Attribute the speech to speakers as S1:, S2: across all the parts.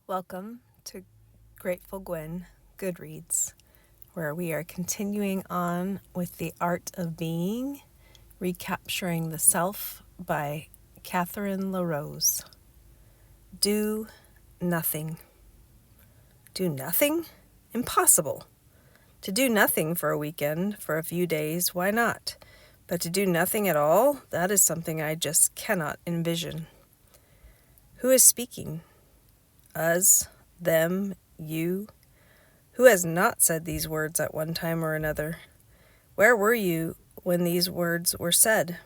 S1: Welcome to Grateful Gwen Goodreads, where we are continuing on with The Art of Being, Recapturing the Self by Laroze. Do nothing. Do nothing? Impossible. To do nothing for a weekend, for a few days, why not? But to do nothing at all, that is something I just cannot envision. Who is speaking? Us, them, you. Who has not said these words at one time or another? Where were you when these words were said?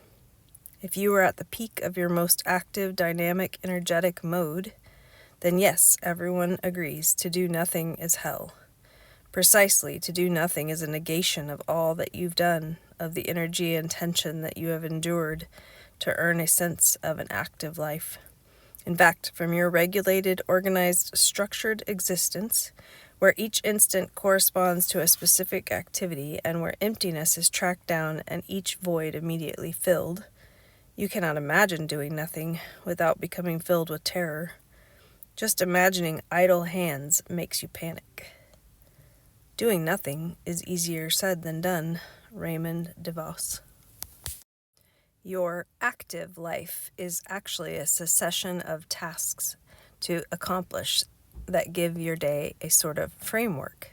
S1: If you were at the peak of your most active, dynamic, energetic mode, then yes, everyone agrees to do nothing is hell. Precisely, to do nothing is a negation of all that you've done, of the energy and tension that you have endured to earn a sense of an active life. In fact, from your regulated, organized, structured existence, where each instant corresponds to a specific activity and where emptiness is tracked down and each void immediately filled, you cannot imagine doing nothing without becoming filled with terror. Just imagining idle hands makes you panic. Doing nothing is easier said than done. Raymond DeVos. Your active life is actually a succession of tasks to accomplish that give your day a sort of framework.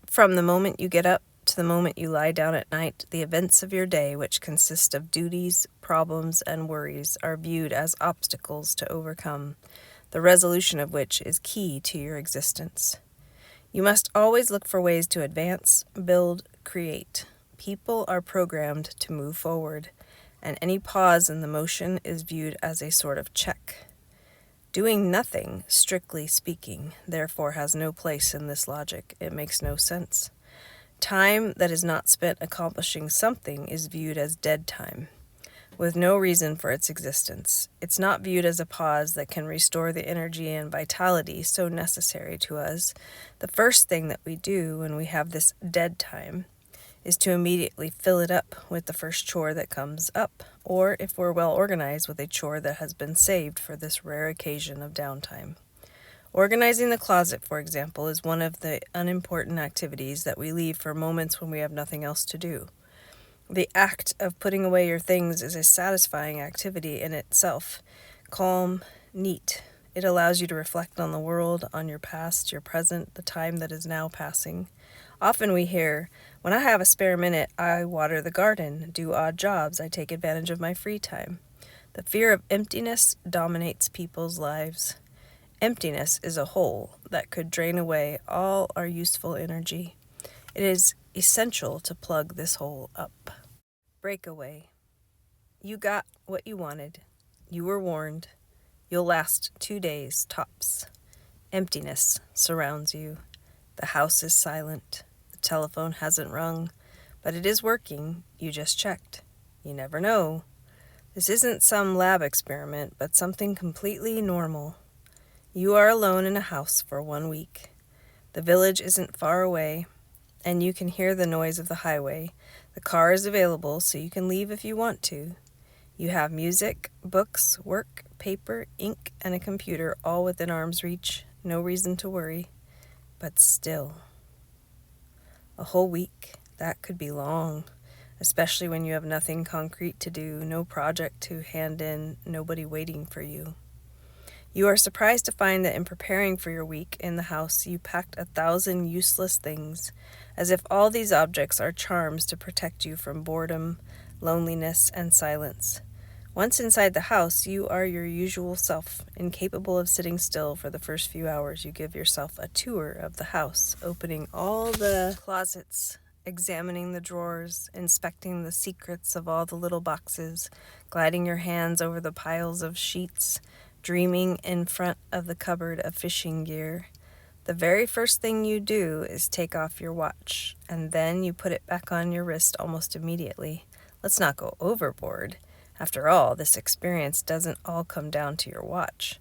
S1: From the moment you get up to the moment you lie down at night, the events of your day, which consist of duties, problems, and worries, are viewed as obstacles to overcome, the resolution of which is key to your existence. You must always look for ways to advance, build, create. People are programmed to move forward, and any pause in the motion is viewed as a sort of check. Doing nothing, strictly speaking, therefore has no place in this logic. It makes no sense. Time that is not spent accomplishing something is viewed as dead time, with no reason for its existence. It's not viewed as a pause that can restore the energy and vitality so necessary to us. The first thing that we do when we have this dead time is to immediately fill it up with the first chore that comes up, or if we're well organized, with a chore that has been saved for this rare occasion of downtime. Organizing the closet, for example, is one of the unimportant activities that we leave for moments when we have nothing else to do. The act of putting away your things is a satisfying activity in itself, calm, neat. It allows you to reflect on the world, on your past, your present, the time that is now passing. Often we hear, when I have a spare minute, I water the garden, do odd jobs, I take advantage of my free time. The fear of emptiness dominates people's lives. Emptiness is a hole that could drain away all our useful energy. It is essential to plug this hole up. Breakaway. You got what you wanted. You were warned. You'll last 2 days, tops. Emptiness surrounds you. The house is silent. The telephone hasn't rung, but it is working. You just checked. You never know. This isn't some lab experiment, but something completely normal. You are alone in a house for 1 week. The village isn't far away, and you can hear the noise of the highway. The car is available, so you can leave if you want to. You have music, books, work, paper, ink, and a computer all within arm's reach. No reason to worry. But still, a whole week, that could be long, especially when you have nothing concrete to do, no project to hand in, nobody waiting for you. You are surprised to find that in preparing for your week in the house, you packed 1,000 useless things, as if all these objects are charms to protect you from boredom, loneliness, and silence. Once inside the house, you are your usual self, incapable of sitting still for the first few hours. You give yourself a tour of the house, opening all the closets, examining the drawers, inspecting the secrets of all the little boxes, gliding your hands over the piles of sheets, dreaming in front of the cupboard of fishing gear. The very first thing you do is take off your watch, and then you put it back on your wrist almost immediately. Let's not go overboard. After all, this experience doesn't all come down to your watch.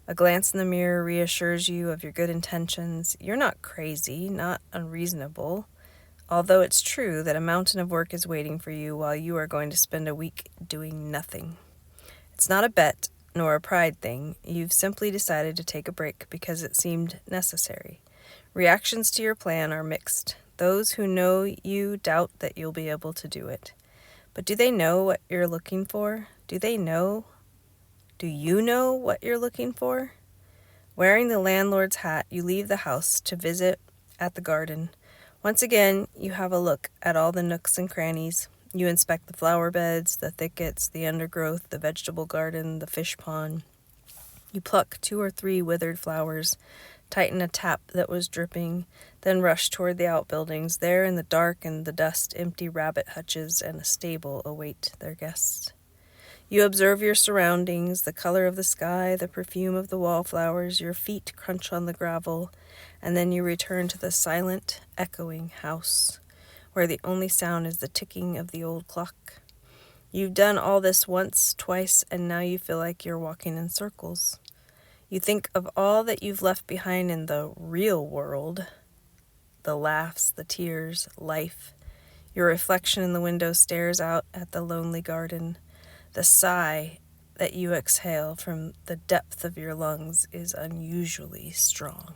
S1: A glance in the mirror reassures you of your good intentions. You're not crazy, not unreasonable, although it's true that a mountain of work is waiting for you while you are going to spend a week doing nothing. It's not a bet, nor a pride thing. You've simply decided to take a break because it seemed necessary. Reactions to your plan are mixed. Those who know you doubt that you'll be able to do it. But do they know what you're looking for? Do you know what you're looking for? Wearing the landlord's hat, you leave the house to visit at the garden. Once again, you have a look at all the nooks and crannies. You inspect the flower beds, the thickets, the undergrowth, the vegetable garden, the fish pond. You pluck 2 or 3 withered flowers, tighten a tap that was dripping, then rush toward the outbuildings. There in the dark and the dust, empty rabbit hutches and a stable await their guests. You observe your surroundings, the color of the sky, the perfume of the wallflowers. Your feet crunch on the gravel, and then you return to the silent, echoing house, where the only sound is the ticking of the old clock. You've done all this once, twice, and now you feel like you're walking in circles. You think of all that you've left behind in the real world, the laughs, the tears, life. Your reflection in the window stares out at the lonely garden. The sigh that you exhale from the depth of your lungs is unusually strong.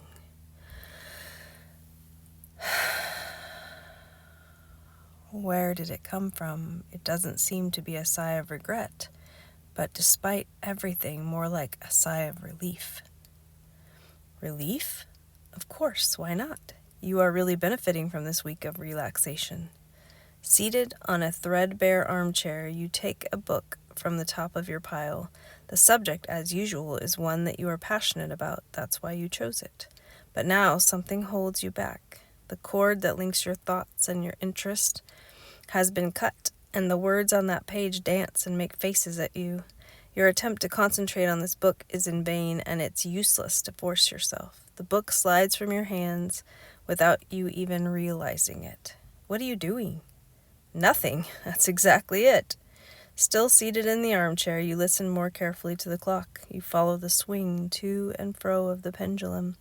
S1: Where did it come from? It doesn't seem to be a sigh of regret, but despite everything, more like a sigh of relief. Relief? Of course, why not? You are really benefiting from this week of relaxation. Seated on a threadbare armchair, you take a book from the top of your pile. The subject, as usual, is one that you are passionate about. That's why you chose it. But now something holds you back. The cord that links your thoughts and your interest has been cut, and the words on that page dance and make faces at you. Your attempt to concentrate on this book is in vain, and it's useless to force yourself. The book slides from your hands without you even realizing it. What are you doing? Nothing. That's exactly it. Still seated in the armchair, you listen more carefully to the clock. You follow the swing to and fro of the pendulum.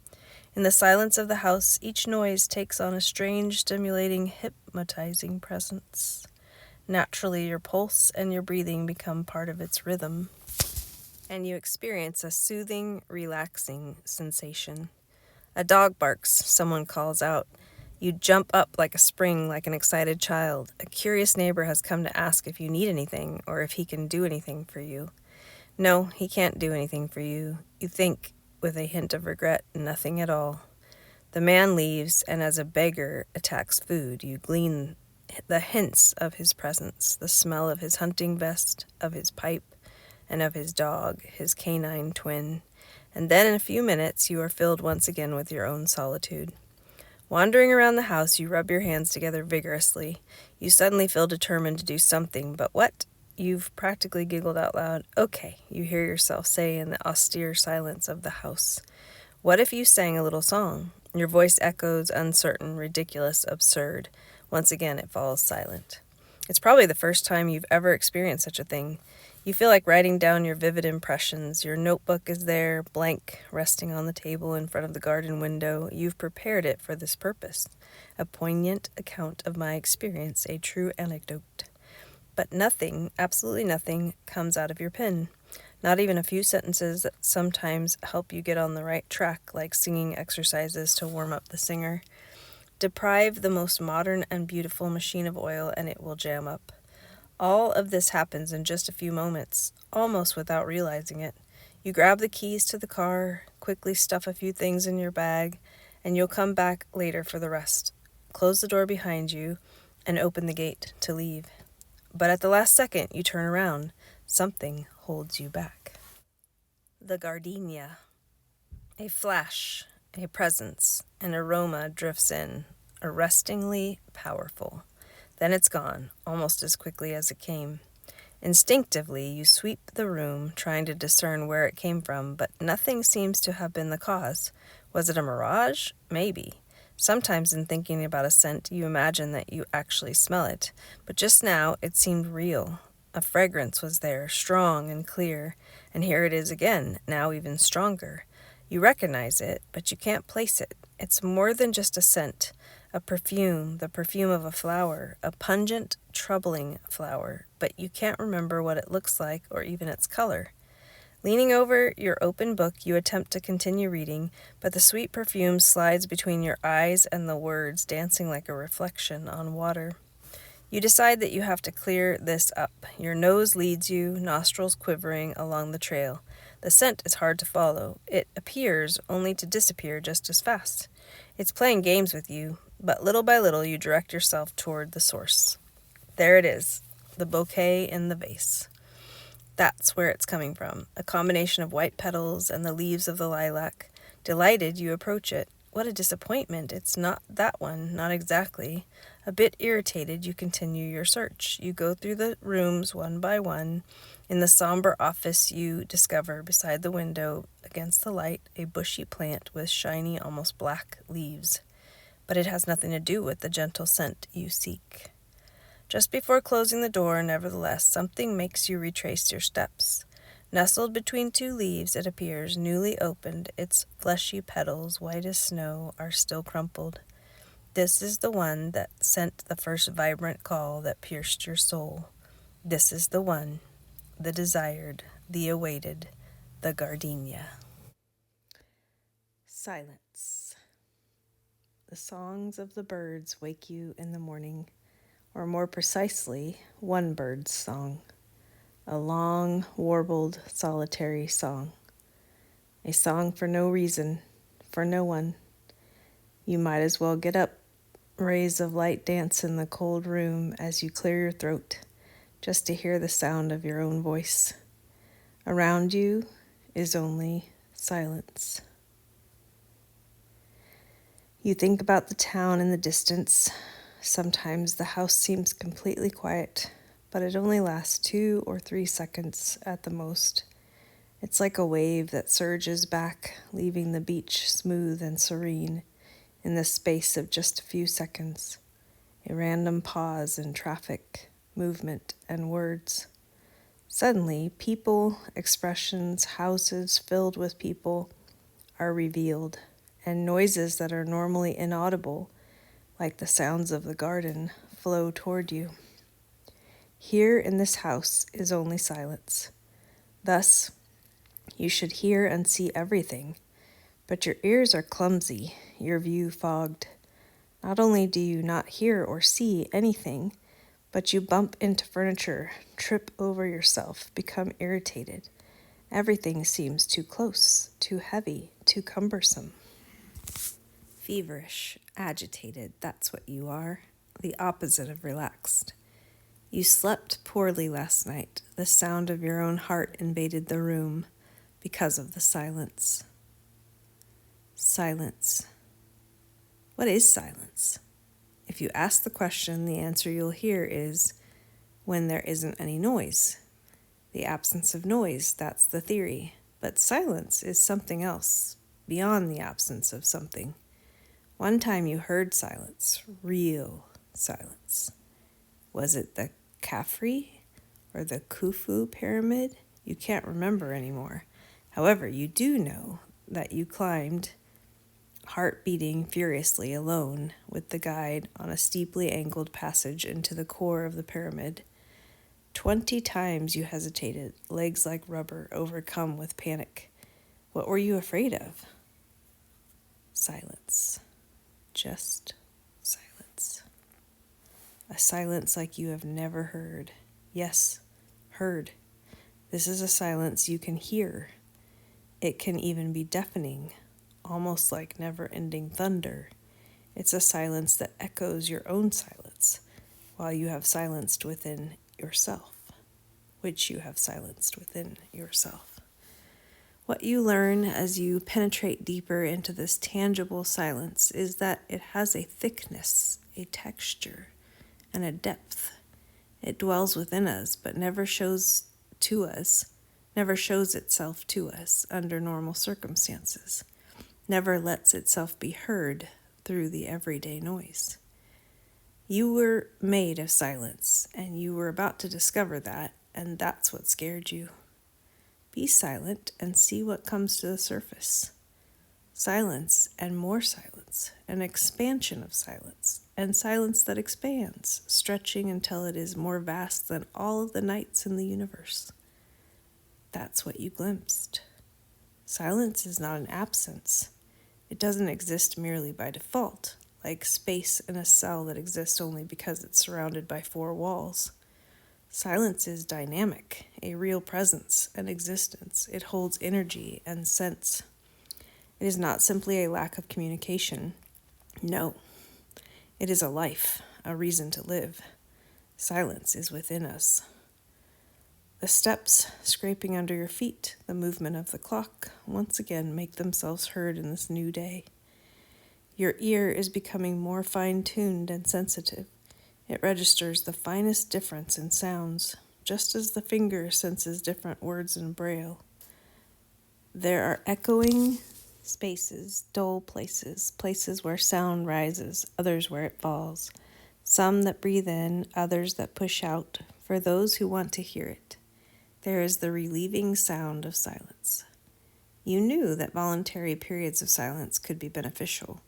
S1: In the silence of the house, each noise takes on a strange, stimulating, hypnotizing presence. Naturally, your pulse and your breathing become part of its rhythm, and you experience a soothing, relaxing sensation. A dog barks, someone calls out. You jump up like a spring, like an excited child. A curious neighbor has come to ask if you need anything or if he can do anything for you. No, he can't do anything for you. You think, with a hint of regret, nothing at all. The man leaves, and as a beggar attacks food, you glean the hints of his presence, the smell of his hunting vest, of his pipe, and of his dog, his canine twin. And then in a few minutes you are filled once again with your own solitude. Wandering around the house, you rub your hands together vigorously. You suddenly feel determined to do something, but what? You've practically giggled out loud. Okay, you hear yourself say in the austere silence of the house. What if you sang a little song? Your voice echoes, uncertain, ridiculous, absurd. Once again, it falls silent. It's probably the first time you've ever experienced such a thing. You feel like writing down your vivid impressions. Your notebook is there, blank, resting on the table in front of the garden window. You've prepared it for this purpose. A poignant account of my experience, a true anecdote. But nothing, absolutely nothing, comes out of your pen. Not even a few sentences that sometimes help you get on the right track, like singing exercises to warm up the singer. Deprive the most modern and beautiful machine of oil, and it will jam up. All of this happens in just a few moments, almost without realizing it. You grab the keys to the car, quickly stuff a few things in your bag, and you'll come back later for the rest. Close the door behind you and open the gate to leave. But at the last second, you turn around. Something holds you back. The gardenia. A flash, a presence, an aroma drifts in, arrestingly powerful. Then it's gone, almost as quickly as it came. Instinctively, you sweep the room, trying to discern where it came from, but nothing seems to have been the cause. Was it a mirage? Maybe. Sometimes in thinking about a scent, you imagine that you actually smell it, but just now it seemed real. A fragrance was there, strong and clear, and here it is again, now even stronger. You recognize it, but you can't place it. It's more than just a scent, a perfume, the perfume of a flower, a pungent, troubling flower, but you can't remember what it looks like or even its color. Leaning over your open book, you attempt to continue reading, but the sweet perfume slides between your eyes and the words, dancing like a reflection on water. You decide that you have to clear this up. Your nose leads you, nostrils quivering, along the trail. The scent is hard to follow. It appears only to disappear just as fast. It's playing games with you, but little by little you direct yourself toward the source. There it is, the bouquet in the vase. That's where it's coming from, a combination of white petals and the leaves of the lilac. Delighted, you approach it. What a disappointment. It's not that one, not exactly. A bit irritated, you continue your search. You go through the rooms one by one. In the somber office, you discover, beside the window, against the light, a bushy plant with shiny, almost black leaves. But it has nothing to do with the gentle scent you seek. Just before closing the door, nevertheless, something makes you retrace your steps. Nestled between two leaves, it appears, newly opened. Its fleshy petals, white as snow, are still crumpled. This is the one that sent the first vibrant call that pierced your soul. This is the one, the desired, the awaited, the gardenia. Silence. The songs of the birds wake you in the morning, or more precisely, one bird's song. A long, warbled, solitary song. A song for no reason, for no one. You might as well get up. Rays of light dance in the cold room as you clear your throat, just to hear the sound of your own voice. Around you is only silence. You think about the town in the distance. Sometimes the house seems completely quiet, but it only lasts 2 or 3 seconds at the most. It's like a wave that surges back, leaving the beach smooth and serene in the space of just a few seconds. A random pause in traffic, movement, and words. Suddenly, people, expressions, houses filled with people are revealed, and noises that are normally inaudible, like the sounds of the garden, flow toward you. Here in this house is only silence. Thus, you should hear and see everything, but your ears are clumsy, your view fogged. Not only do you not hear or see anything, but you bump into furniture, trip over yourself, become irritated. Everything seems too close, too heavy, too cumbersome. Feverish, agitated, that's what you are, the opposite of relaxed. You slept poorly last night. The sound of your own heart invaded the room because of the silence. Silence. What is silence? If you ask the question, the answer you'll hear is when there isn't any noise. The absence of noise, that's the theory. But silence is something else, beyond the absence of something. One time you heard silence, real silence. Was it the Khafre or the Khufu pyramid? You can't remember anymore. However, you do know that you climbed, heart beating furiously alone with the guide on a steeply angled passage into the core of the pyramid. 20 times you hesitated, legs like rubber, overcome with panic. What were you afraid of? Silence. Just silence. A silence like you have never heard. Yes, heard. This is a silence you can hear. It can even be deafening, almost like never-ending thunder. It's a silence that echoes your own silence, while you have silenced within yourself, which you have silenced within yourself. What you learn as you penetrate deeper into this tangible silence is that it has a thickness, a texture, and a depth. It dwells within us, but never shows itself to us under normal circumstances, never lets itself be heard through the everyday noise. You were made of silence, and you were about to discover that, and that's what scared you. Be silent and see what comes to the surface. Silence and more silence, an expansion of silence, and silence that expands, stretching until it is more vast than all of the nights in the universe. that's what you glimpsed. Silence is not an absence. It doesn't exist merely by default, like space in a cell that exists only because it's surrounded by four walls. Silence is dynamic, a real presence, an existence. It holds energy and sense. It is not simply a lack of communication. No, it is a life, a reason to live. Silence is within us. The steps scraping under your feet, the movement of the clock, once again make themselves heard in this new day. Your ear is becoming more fine-tuned and sensitive. It registers the finest difference in sounds, just as the finger senses different words in Braille. There are echoing spaces, dull places, places where sound rises, others where it falls, some that breathe in, others that push out, for those who want to hear it. There is the relieving sound of silence. You knew that voluntary periods of silence could be beneficial,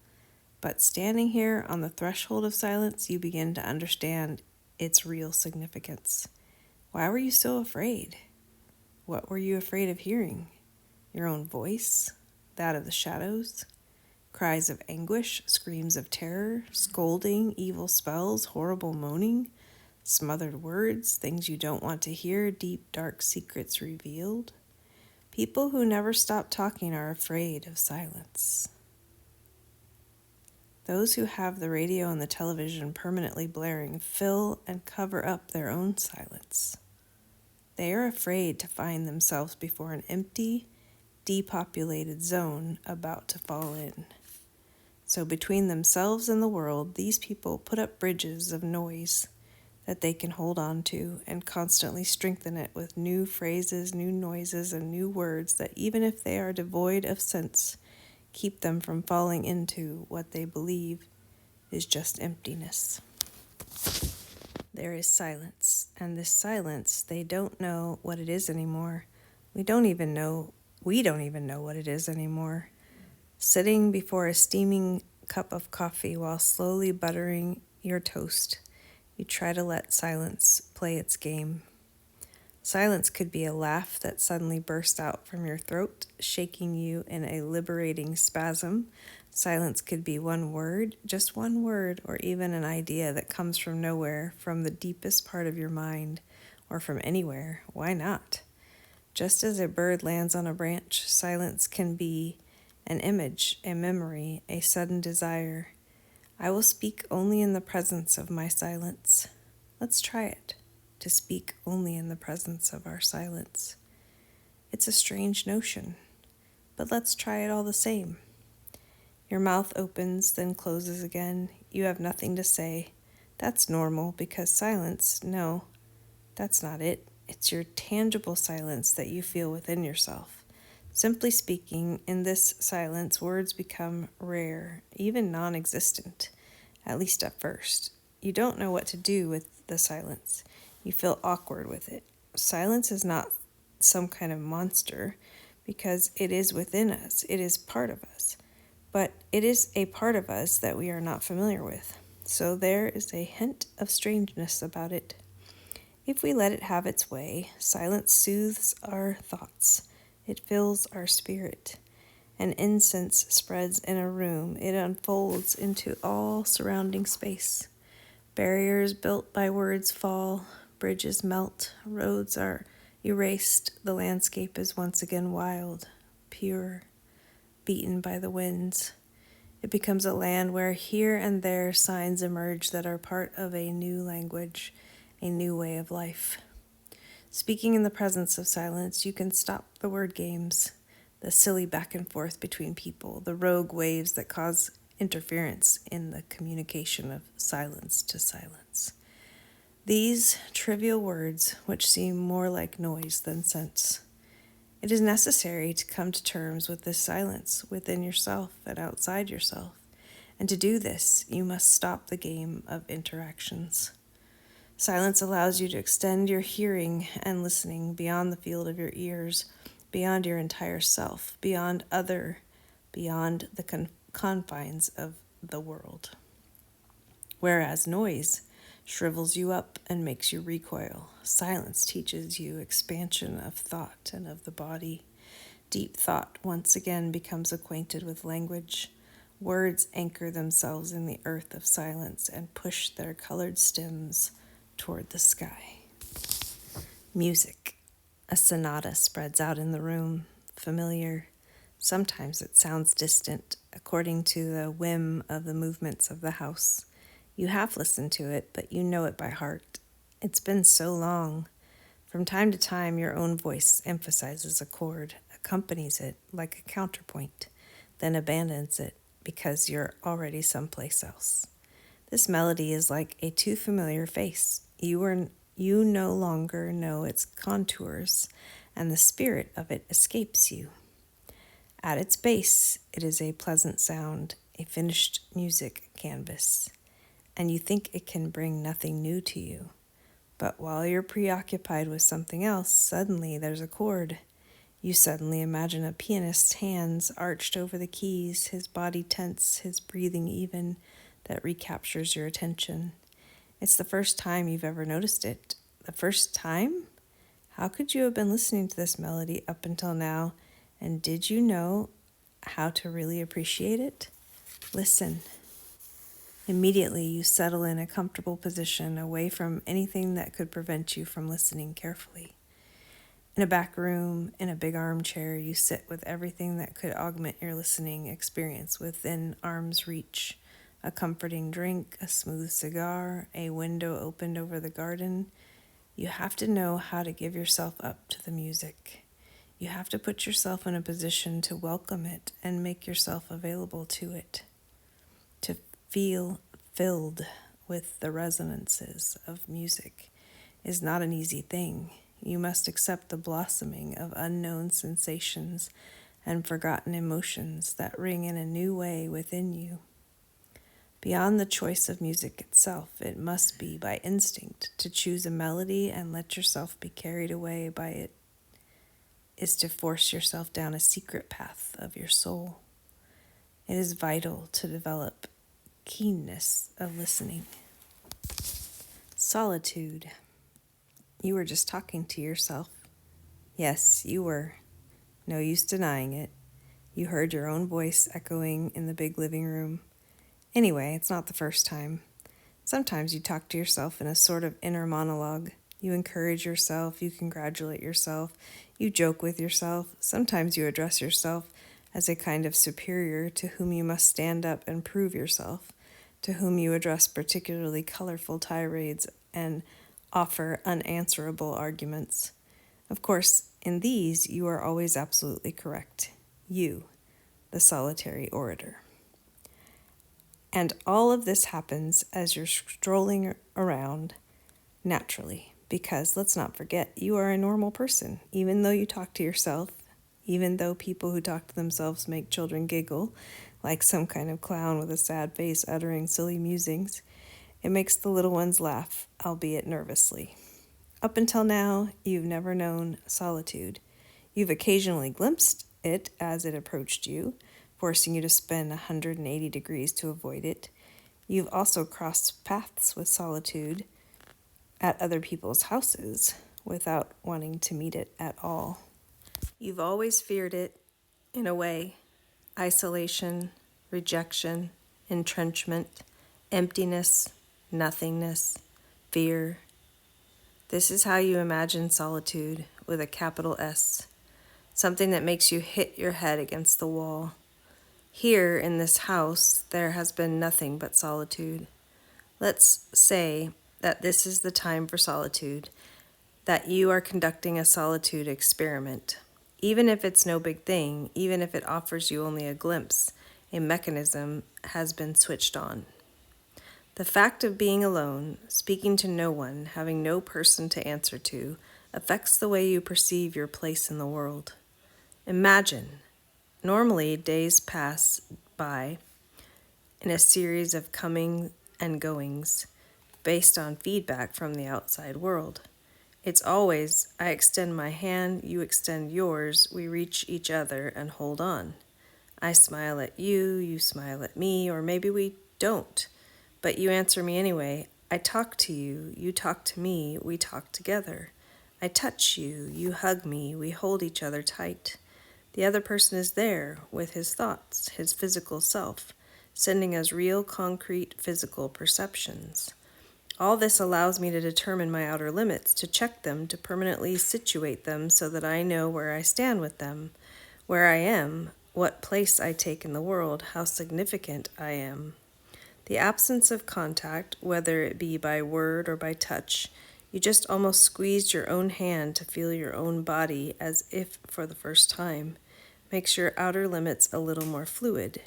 S1: but standing here on the threshold of silence, you begin to understand its real significance. Why were you so afraid? What were you afraid of hearing? Your own voice? That of the shadows? Cries of anguish, screams of terror, scolding, evil spells, horrible moaning, smothered words, things you don't want to hear, deep, dark secrets revealed? People who never stop talking are afraid of silence. Those who have the radio and the television permanently blaring fill and cover up their own silence. They are afraid to find themselves before an empty, depopulated zone about to fall in. So between themselves and the world, these people put up bridges of noise that they can hold on to and constantly strengthen it with new phrases, new noises, and new words that, even if they are devoid of sense, keep them from falling into what they believe is just emptiness. There is silence, and this silence, they don't know what it is anymore. We don't even know what it is anymore. Sitting before a steaming cup of coffee while slowly buttering your toast, you try to let silence play its game. Silence could be a laugh that suddenly bursts out from your throat, shaking you in a liberating spasm. Silence could be one word, just one word, or even an idea that comes from nowhere, from the deepest part of your mind, or from anywhere. Why not? Just as a bird lands on a branch, silence can be an image, a memory, a sudden desire. I will speak only in the presence of my silence. Let's try it, to speak only in the presence of our silence. It's a strange notion, but let's try it all the same. Your mouth opens, then closes again. You have nothing to say. That's normal, because silence, no, that's not it. It's your tangible silence that you feel within yourself. Simply speaking, in this silence, words become rare, even non-existent, at least at first. You don't know what to do with the silence. You feel awkward with it. Silence is not some kind of monster, because it is within us. It is part of us. But it is a part of us that we are not familiar with. So there is a hint of strangeness about it. If we let it have its way, silence soothes our thoughts. It fills our spirit. An incense spreads in a room. It unfolds into all surrounding space. Barriers built by words fall. Bridges melt. Roads are erased. The landscape is once again wild, pure, beaten by the winds. It becomes a land where here and there signs emerge that are part of a new language, a new way of life. Speaking in the presence of silence, you can stop the word games, the silly back and forth between people, the rogue waves that cause interference in the communication of silence to silence. These trivial words, which seem more like noise than sense. It is necessary to come to terms with this silence within yourself and outside yourself. And to do this, you must stop the game of interactions. Silence allows you to extend your hearing and listening beyond the field of your ears, beyond your entire self, beyond the confines of the world. Whereas noise shrivels you up and makes you recoil. Silence teaches you expansion of thought and of the body. Deep thought once again becomes acquainted with language. Words anchor themselves in the earth of silence and push their colored stems toward the sky. Music. A sonata spreads out in the room, familiar. Sometimes it sounds distant, according to the whim of the movements of the house. You half listen to it, but you know it by heart. It's been so long. From time to time, your own voice emphasizes a chord, accompanies it like a counterpoint, then abandons it because you're already someplace else. This melody is like a too familiar face. You no longer know its contours, and the spirit of it escapes you. At its base, it is a pleasant sound, a finished music canvas, and you think it can bring nothing new to you. But while you're preoccupied with something else, suddenly there's a chord. You suddenly imagine a pianist's hands arched over the keys, his body tense, his breathing even, that recaptures your attention. It's the first time you've ever noticed it. The first time? How could you have been listening to this melody up until now, and did you know how to really appreciate it? Listen. Immediately, you settle in a comfortable position away from anything that could prevent you from listening carefully. In a back room, in a big armchair, you sit with everything that could augment your listening experience within arm's reach. A comforting drink, a smooth cigar, a window opened over the garden. You have to know how to give yourself up to the music. You have to put yourself in a position to welcome it and make yourself available to it. To feel filled with the resonances of music is not an easy thing. You must accept the blossoming of unknown sensations and forgotten emotions that ring in a new way within you. Beyond the choice of music itself, it must be by instinct. To choose a melody and let yourself be carried away by it is to force yourself down a secret path of your soul. It is vital to develop keenness of listening. Solitude. You were just talking to yourself. Yes, you were. No use denying it. You heard your own voice echoing in the big living room. Anyway, it's not the first time. Sometimes you talk to yourself in a sort of inner monologue. You encourage yourself, you congratulate yourself, you joke with yourself. Sometimes you address yourself as a kind of superior to whom you must stand up and prove yourself, to whom you address particularly colorful tirades and offer unanswerable arguments. Of course, in these you are always absolutely correct. You, the solitary orator. And all of this happens as you're strolling around naturally, because let's not forget, you are a normal person. Even though you talk to yourself, even though people who talk to themselves make children giggle, like some kind of clown with a sad face uttering silly musings, it makes the little ones laugh, albeit nervously. Up until now, you've never known solitude. You've occasionally glimpsed it as it approached you, forcing you to spin 180 degrees to avoid it. You've also crossed paths with solitude at other people's houses without wanting to meet it at all. You've always feared it, in a way. Isolation, rejection, entrenchment, emptiness, nothingness, fear. This is how you imagine solitude, with a capital S, something that makes you hit your head against the wall. Here in this house, there has been nothing but solitude. Let's say that this is the time for solitude, that you are conducting a solitude experiment. Even if it's no big thing, even if it offers you only a glimpse, a mechanism has been switched on. The fact of being alone, speaking to no one, having no person to answer to, affects the way you perceive your place in the world. Imagine. Normally, days pass by in a series of coming and goings based on feedback from the outside world. It's always, I extend my hand, you extend yours, we reach each other and hold on. I smile at you, you smile at me, or maybe we don't, but you answer me anyway. I talk to you, you talk to me, we talk together. I touch you, you hug me, we hold each other tight. The other person is there with his thoughts, his physical self, sending us real, concrete, physical perceptions. All this allows me to determine my outer limits, to check them, to permanently situate them so that I know where I stand with them, where I am, what place I take in the world, how significant I am. The absence of contact, whether it be by word or by touch, you just almost squeezed your own hand to feel your own body as if for the first time, makes your outer limits a little more fluid.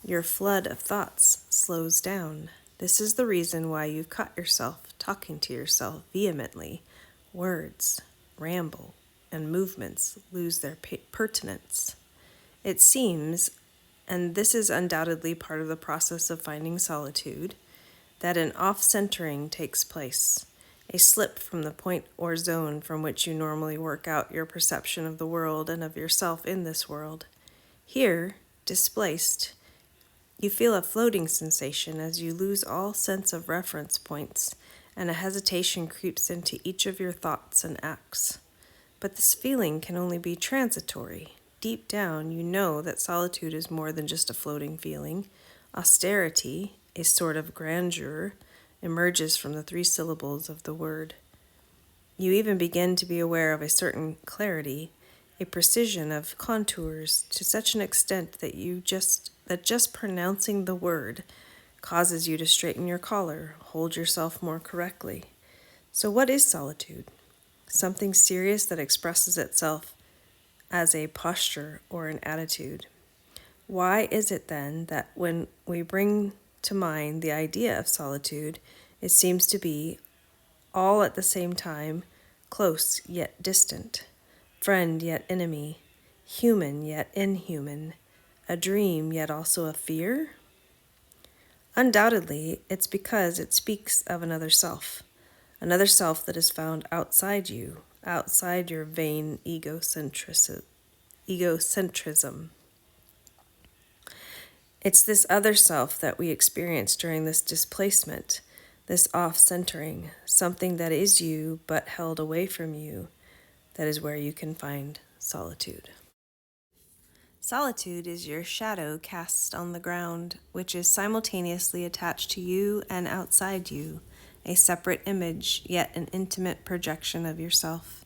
S1: Your flood of thoughts slows down. This is the reason why you've caught yourself talking to yourself vehemently. Words ramble, and movements lose their pertinence. It seems, and this is undoubtedly part of the process of finding solitude, that an off-centering takes place, a slip from the point or zone from which you normally work out your perception of the world and of yourself in this world. Here, displaced, you feel a floating sensation as you lose all sense of reference points, and a hesitation creeps into each of your thoughts and acts. But this feeling can only be transitory. Deep down, you know that solitude is more than just a floating feeling. Austerity, a sort of grandeur, emerges from the three syllables of the word. You even begin to be aware of a certain clarity, a precision of contours to such an extent that just pronouncing the word causes you to straighten your collar, hold yourself more correctly. So what is solitude? Something serious that expresses itself as a posture or an attitude. Why is it then that when we bring to mind the idea of solitude, it seems to be all at the same time close yet distant, friend yet enemy, human yet inhuman, a dream yet also a fear? Undoubtedly, it's because it speaks of another self that is found outside you, outside your vain egocentrism. It's this other self that we experience during this displacement, this off-centering, something that is you but held away from you. That is where you can find solitude. Solitude is your shadow cast on the ground, which is simultaneously attached to you and outside you, a separate image, yet an intimate projection of yourself.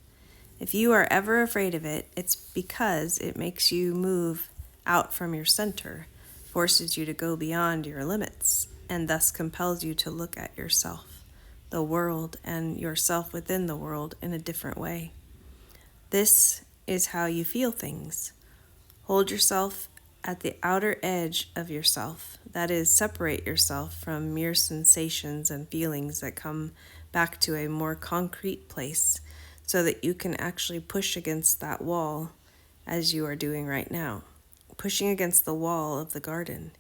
S1: If you are ever afraid of it, it's because it makes you move out from your center, forces you to go beyond your limits, and thus compels you to look at yourself, the world, and yourself within the world in a different way. This is how you feel things. Hold yourself at the outer edge of yourself, that is, separate yourself from mere sensations and feelings that come back to a more concrete place so that you can actually push against that wall as you are doing right now, pushing against the wall of the garden.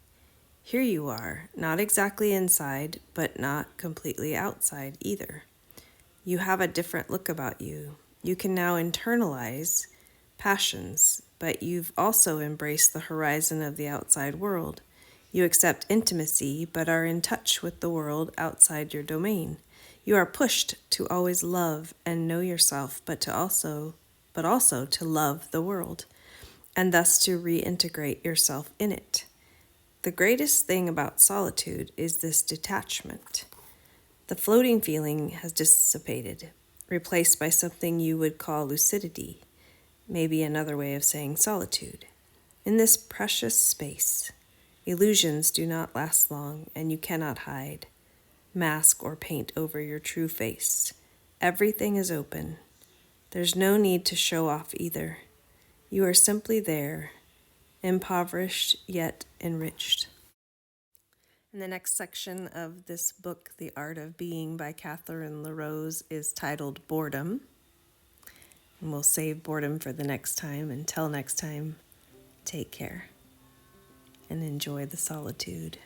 S1: Here you are, not exactly inside, but not completely outside either. You have a different look about you. You can now internalize passions, but you've also embraced the horizon of the outside world. You accept intimacy, but are in touch with the world outside your domain. You are pushed to always love and know yourself, but also to love the world, and thus to reintegrate yourself in it. The greatest thing about solitude is this detachment. The floating feeling has dissipated, replaced by something you would call lucidity, maybe another way of saying solitude. In this precious space, illusions do not last long, and you cannot hide, mask, or paint over your true face. Everything is open. There's no need to show off either. You are simply there, impoverished yet enriched. And the next section of this book, The Art of Being by Catherine Laroze, is titled Boredom. And we'll save boredom for the next time. Until next time, take care and enjoy the solitude.